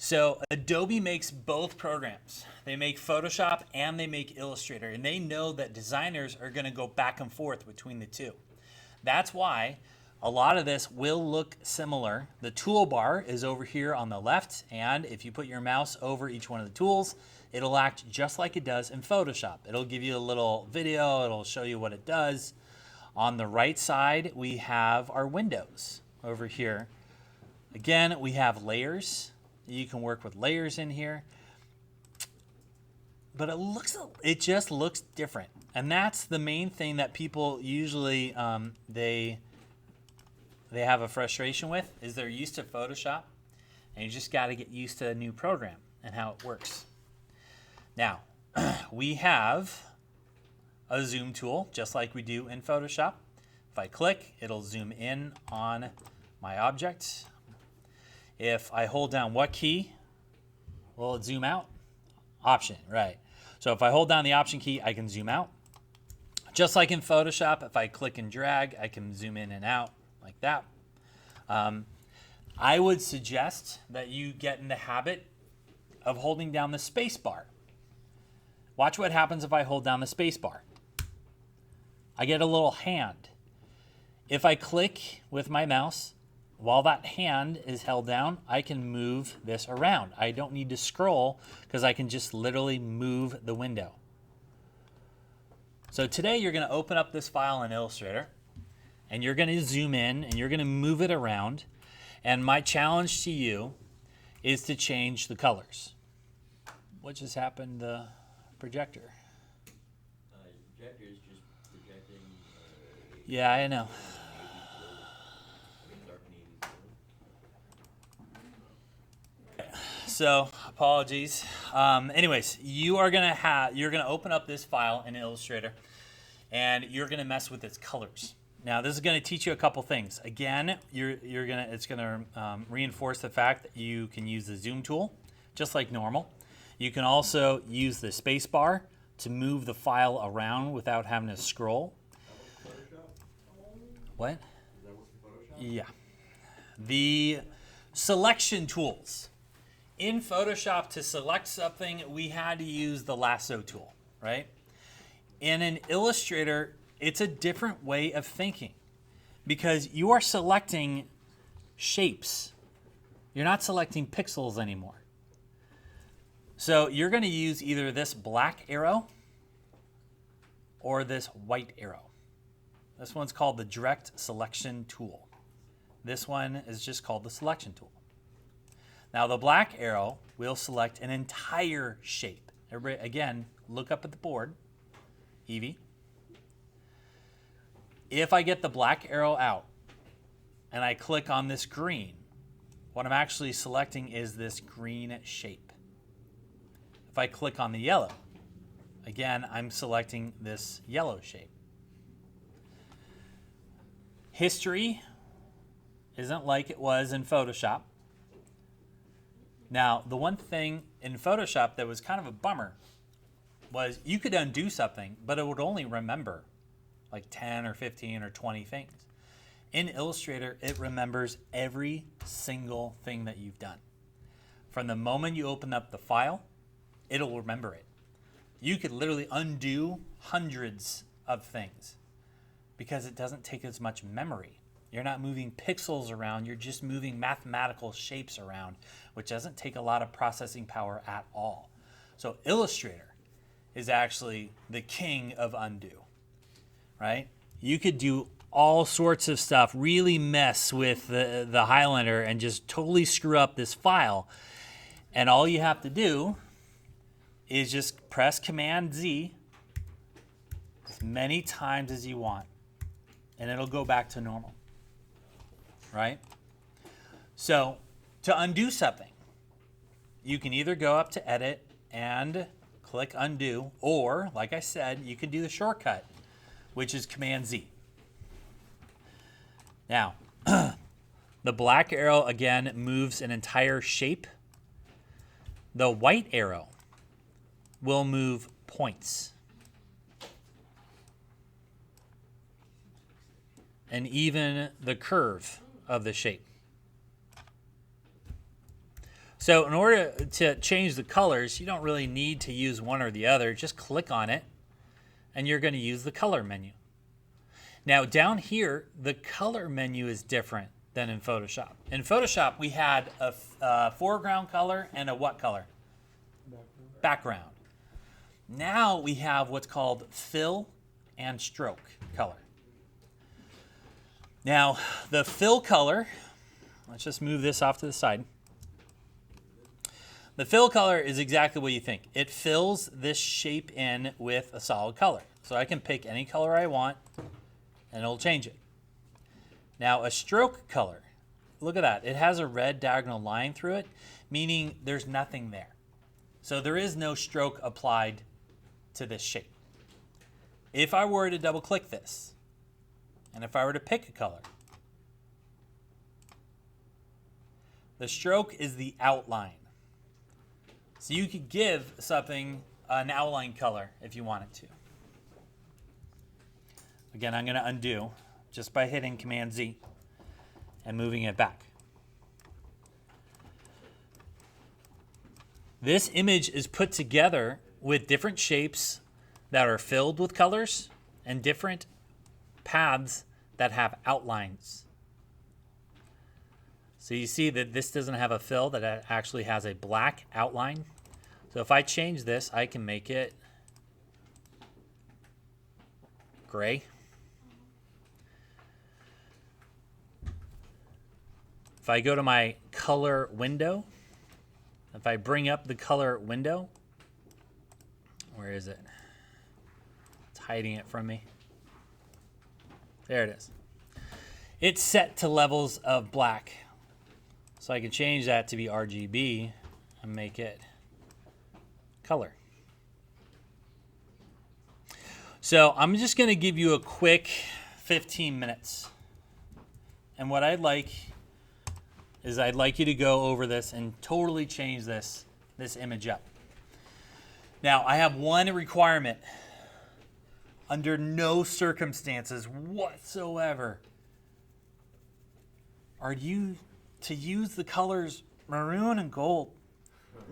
So Adobe makes both programs. They make Photoshop and they make Illustrator, and they know that designers are going to go back and forth between the two. That's why a lot of this will look similar. The toolbar is over here on the left, and if you put your mouse over each one of the tools, it'll act just like it does in Photoshop. It'll give you a little video, it'll show you what it does. On the right side, we have our windows over here. Again, we have layers. You can work with layers in here. But it just looks different. And that's the main thing that people usually, they have a frustration with, is they're used to Photoshop. And you just got to get used to a new program and how it works. Now, we have a zoom tool, just like we do in Photoshop. If I click, it'll zoom in on my object. If I hold down what key, will it zoom out? Option, right. So if I hold down the option key, I can zoom out. Just like in Photoshop, if I click and drag, I can zoom in and out like that. I would suggest that you get in the habit of holding down the space bar. Watch what happens if I hold down the space bar. I get a little hand. If I click with my mouse, while that hand is held down, I can move this around. I don't need to scroll because I can just literally move the window. So today you're going to open up this file in Illustrator and you're going to zoom in and you're going to move it around. And my challenge to you is to change the colors. What just happened to the projector? Your projector is just projecting. Yeah, I know. So apologies. Anyways, you're gonna open up this file in Illustrator, and you're gonna mess with its colors. Now, this is gonna teach you a couple things. Again, it's gonna reinforce the fact that you can use the zoom tool, just like normal. You can also use the space bar to move the file around without having to scroll. What? Does that work in Photoshop? Yeah. The selection tools. In Photoshop, to select something, we had to use the lasso tool, right? In an Illustrator, it's a different way of thinking because you are selecting shapes. You're not selecting pixels anymore. So you're going to use either this black arrow or this white arrow. This one's called the direct selection tool. This one is just called the selection tool. Now the black arrow will select an entire shape. Everybody, again, look up at the board, Evie. If I get the black arrow out and I click on this green, what I'm actually selecting is this green shape. If I click on the yellow, again, I'm selecting this yellow shape. History isn't like it was in Photoshop. Now, the one thing in Photoshop that was kind of a bummer was you could undo something, but it would only remember like 10 or 15 or 20 things. In Illustrator, it remembers every single thing that you've done. From the moment you open up the file, it'll remember it. You could literally undo hundreds of things because it doesn't take as much memory. You're not moving pixels around, you're just moving mathematical shapes around, which doesn't take a lot of processing power at all. So Illustrator is actually the king of undo, right? You could do all sorts of stuff, really mess with the Highlander and just totally screw up this file. And all you have to do is just press Command Z as many times as you want, and it'll go back to normal. Right? So to undo something, you can either go up to Edit and click Undo, or, like I said, you can do the shortcut, which is Command Z. Now, the black arrow, again, moves an entire shape. The white arrow will move points. And even the curve of the shape. So in order to change the colors, you don't really need to use one or the other. Just click on it, and you're going to use the color menu. Now down here, the color menu is different than in Photoshop. In Photoshop, we had a foreground color and a what color? Background. Now we have what's called fill and stroke color. Now, the fill color, let's just move this off to the side. The fill color is exactly what you think. It fills this shape in with a solid color. So I can pick any color I want, and it'll change it. Now, a stroke color, look at that. It has a red diagonal line through it, meaning there's nothing there. So there is no stroke applied to this shape. If I were to double click this, and if I were to pick a color, the stroke is the outline. So you could give something an outline color if you wanted to. Again, I'm going to undo just by hitting Command Z and moving it back. This image is put together with different shapes that are filled with colors and different paths that have outlines. So you see that this doesn't have a fill, that it actually has a black outline. So if I change this, I can make it gray. If I go to my color window, if I bring up the color window, where is it? It's hiding it from me. There it is. It's set to levels of black. So I can change that to be RGB and make it color. So I'm just going to give you a quick 15 minutes. And what I'd like is I'd like you to go over this and totally change this image up. Now, I have one requirement. Under no circumstances whatsoever are you to use the colors maroon and gold.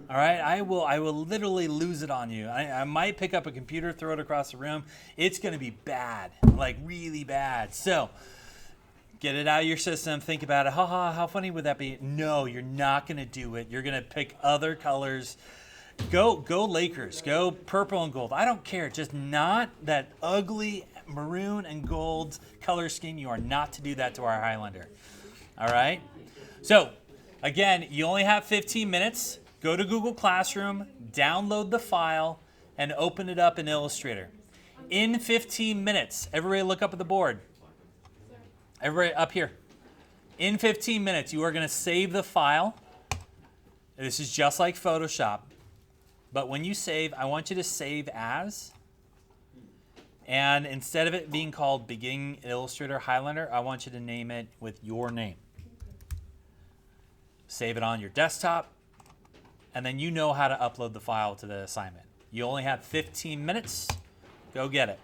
All right, I will literally lose it on you. I might pick up a computer, throw it across the room. It's going to be bad, like really bad. So get it out of your system. Think about it. How funny would that be? No, you're not going to do it. You're going to pick other colors. Go Lakers. Go purple and gold. I don't care. Just not that ugly maroon and gold color scheme. You are not to do that to our Highlander. All right? So, again, you only have 15 minutes. Go to Google Classroom, download the file, and open it up in Illustrator. In 15 minutes, everybody look up at the board. Everybody up here. In 15 minutes, you are going to save the file. This is just like Photoshop. But when you save, I want you to save as. And instead of it being called Beginning Illustrator Highlander, I want you to name it with your name. Save it on your desktop. And then you know how to upload the file to the assignment. You only have 15 minutes. Go get it.